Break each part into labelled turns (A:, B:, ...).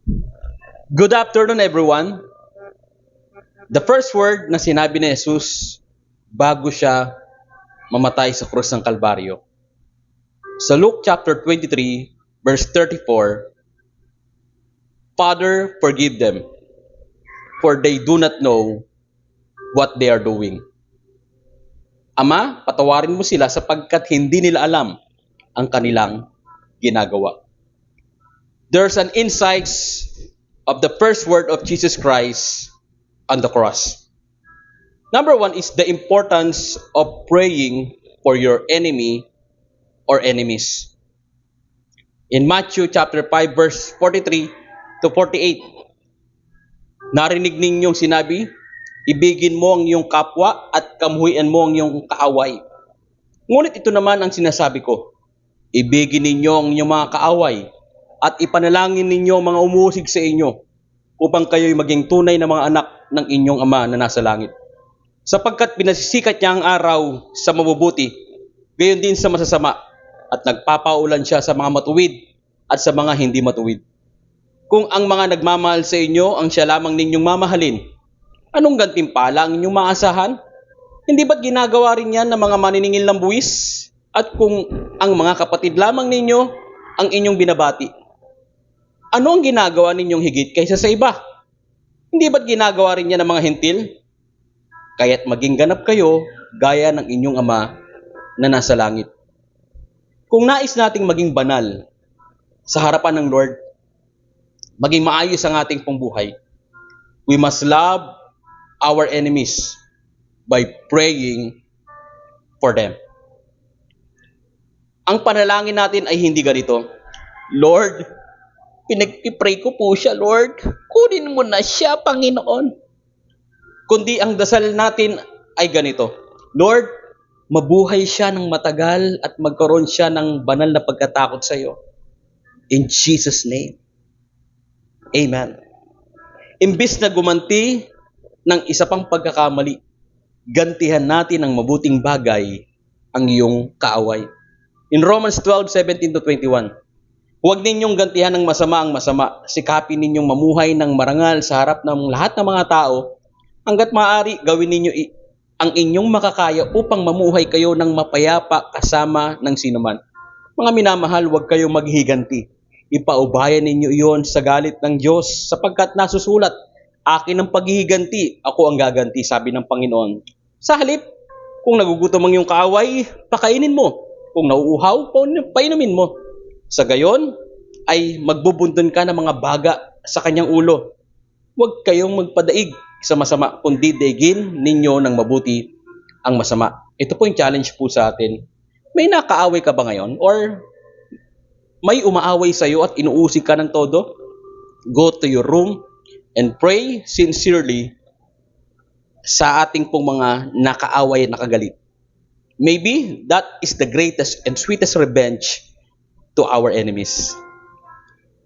A: Good afternoon, everyone. The first word na sinabi ni Jesus bago siya mamatay sa krus ng Kalbaryo. Sa Luke chapter 23, verse 34, Father, forgive them, for they do not know what they are doing. Ama, patawarin mo sila sapagkat hindi nila alam ang kanilang ginagawa. There's an insights of the first word of Jesus Christ on the cross. Number one is the importance of praying for your enemy or enemies. In Matthew chapter 5 verse 43 to 48, narinig ninyong sinabi, ibigin mo ang iyong kapwa at kamuhian mo ang iyong kaaway. Ngunit ito naman ang sinasabi ko, ibigin ninyo ang inyong mga kaaway at ipanalangin ninyo ang mga umuusig sa inyo upang kayo'y maging tunay na mga anak ng inyong Ama na nasa langit. Sapagkat pinasisikat niya ang araw sa mabubuti, gayon din sa masasama, at nagpapaulan siya sa mga matuwid at sa mga hindi matuwid. Kung ang mga nagmamahal sa inyo ang siya lamang ninyong mamahalin, anong gantimpala ang inyong maasahan? Hindi ba't ginagawa rin yan ng mga maniningil ng buwis? At kung ang mga kapatid lamang ninyo ang inyong binabati, ano ang ginagawa ninyong higit kaysa sa iba? Hindi ba't ginagawa rin yan ng mga hentil? Kaya't maging ganap kayo gaya ng inyong Ama na nasa langit. Kung nais nating maging banal sa harapan ng Lord, maging maayos ang ating pong buhay, we must love our enemies by praying for them. Ang panalangin natin ay hindi ganito, Lord, pinagpipray ko po siya, Lord. Kunin mo na siya, Panginoon. Kundi ang dasal natin ay ganito, Lord, mabuhay siya ng matagal at magkaroon siya ng banal na pagkatakot sa iyo. In Jesus' name. Amen. Imbis na gumanti ng isa pang pagkakamali, gantihan natin ng mabuting bagay ang iyong kaaway. In Romans 12:17 to 21, huwag ninyong gantihan ng masama ang masama. Sikapin ninyong mamuhay ng marangal sa harap ng lahat ng mga tao. Hanggat maaari, gawin ninyo ang inyong makakaya upang mamuhay kayo ng mapayapa kasama ng sinuman. Mga minamahal, huwag kayong maghiganti. Ipaubayan ninyo iyon sa galit ng Diyos sapagkat nasusulat, akin ang paghihiganti, ako ang gaganti, sabi ng Panginoon. Sa halip, kung nagugutom ang iyong kaaway, pakainin mo. Kung nauuhaw, painumin mo. Sa gayon, ay magbubunton ka ng mga baga sa kanyang ulo. Huwag kayong magpadaig sa masama, kundi daigin ninyo ng mabuti ang masama. Ito po yung challenge po sa atin. May nakaaway ka ba ngayon? Or may umaaway sa iyo at inuusig ka ng todo? Go to your room and pray sincerely sa ating pong mga nakaaway at nakagalit. Maybe that is the greatest and sweetest revenge to our enemies.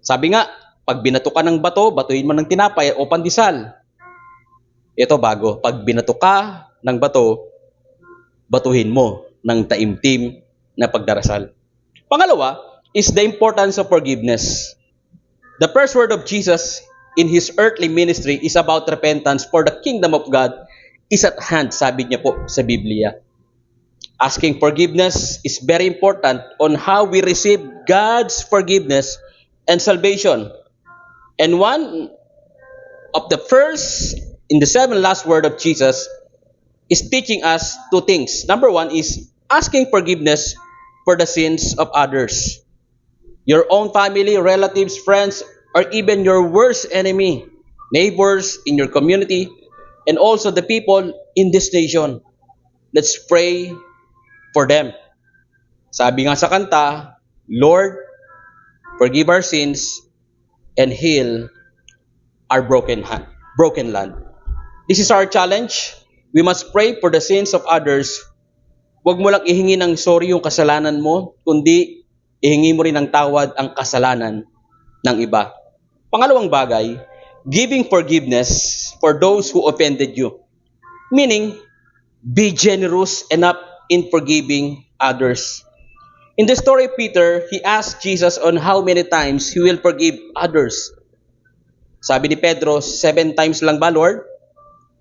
A: Sabi nga, pag binato ka ng bato, batuhin mo ng tinapay o pandesal. Ito bago, pag binato ka ng bato, batuhin mo ng taimtim na pagdarasal. Pangalawa is the importance of forgiveness. The first word of Jesus in His earthly ministry is about repentance, for the kingdom of God is at hand, sabi niya po sa Biblia. Asking forgiveness is very important on how we receive God's forgiveness and salvation. And one of the first in the seven last word of Jesus is teaching us two things. Number one is asking forgiveness for the sins of others. Your own family, relatives, friends, or even your worst enemy, neighbors in your community, and also the people in this nation. Let's pray for them. Sabi nga sa kanta, Lord, forgive our sins and heal our broken land. This is our challenge. We must pray for the sins of others. Huwag mo lang ihingi ng sorry yung kasalanan mo, kundi ihingi mo rin ng tawad ang kasalanan ng iba. Pangalawang bagay, giving forgiveness for those who offended you. Meaning, be generous enough in forgiving others. In the story of Peter, he asked Jesus on how many times he will forgive others. Sabi ni Pedro, 7 times lang ba, Lord?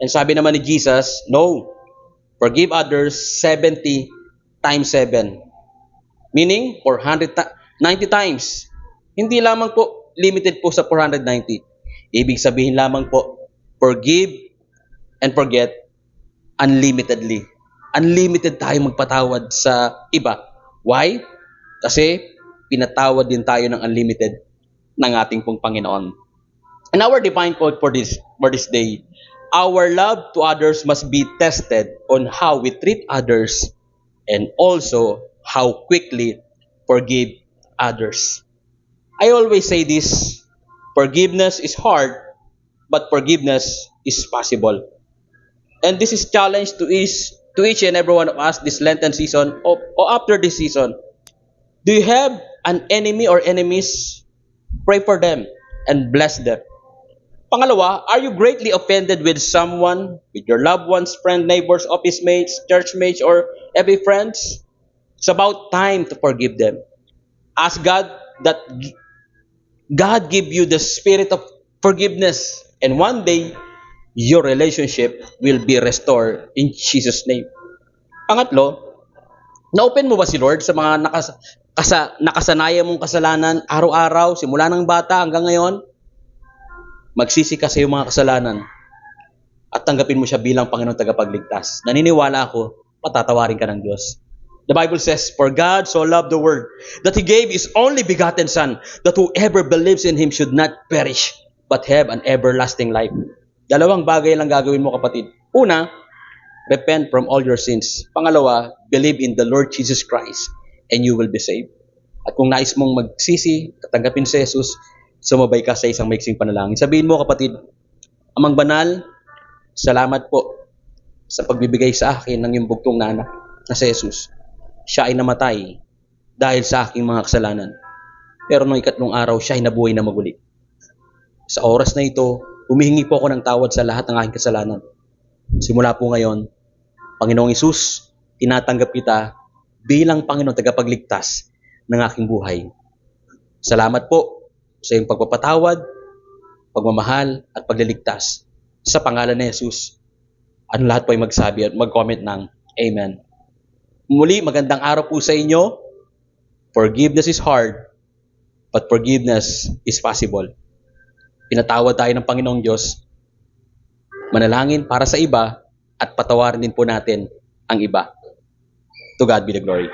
A: And sabi naman ni Jesus, no. Forgive others 70 times 7. Meaning, 490 times. Hindi lamang po limited po sa 490. Ibig sabihin lamang po, forgive and forget unlimitedly. Unlimited tayong magpatawad sa iba. Why? Kasi pinatawad din tayo ng unlimited ng ating pong Panginoon. And our divine quote for this day, our love to others must be tested on how we treat others and also how quickly forgive others. I always say this, forgiveness is hard, but forgiveness is possible. And this is challenge to each and every one of us this Lenten season or after this season. Do you have an enemy or enemies? Pray for them and bless them. Pangalawa, are you greatly offended with someone, with your loved ones, friends, neighbors, office mates, church mates, or every friends? It's about time to forgive them. Ask God that God give you the spirit of forgiveness, and one day, your relationship will be restored in Jesus' name. Pangatlo, na-open mo ba si Lord sa mga nakasanayan mong kasalanan araw-araw, simula ng bata hanggang ngayon? Magsisi ka sa iyong mga kasalanan at tanggapin mo siya bilang Panginoong tagapagligtas. Naniniwala ako, patatawarin ka ng Diyos. The Bible says, for God so loved the world that He gave His only begotten Son, that whoever believes in Him should not perish, but have an everlasting life. Dalawang bagay lang gagawin mo, kapatid. Una, repent from all your sins. Pangalawa, believe in the Lord Jesus Christ and you will be saved. At kung nais mong magsisi at tanggapin si Jesus, sumabay ka sa isang maiksing panalangin. Sabihin mo, kapatid, Amang Banal, salamat po sa pagbibigay sa akin ng iyong bugtong na anak na si Jesus. Siya ay namatay dahil sa aking mga kasalanan. Pero noong ikatlong araw, siya ay nabuhay na maguli. Sa oras na ito, humihingi po ako ng tawad sa lahat ng aking kasalanan. Simula po ngayon, Panginoong Hesus, tinatanggap kita bilang Panginoong tagapagligtas ng aking buhay. Salamat po sa iyong pagpapatawad, pagmamahal, at pagliligtas. Sa pangalan ni Jesus, ang lahat po ay magsabi at mag-comment ng Amen. Muli, magandang araw po sa inyo. Forgiveness is hard, but forgiveness is possible. Pinatawad tayo ng Panginoong Diyos. Manalangin para sa iba at patawarin din po natin ang iba. To God be the glory.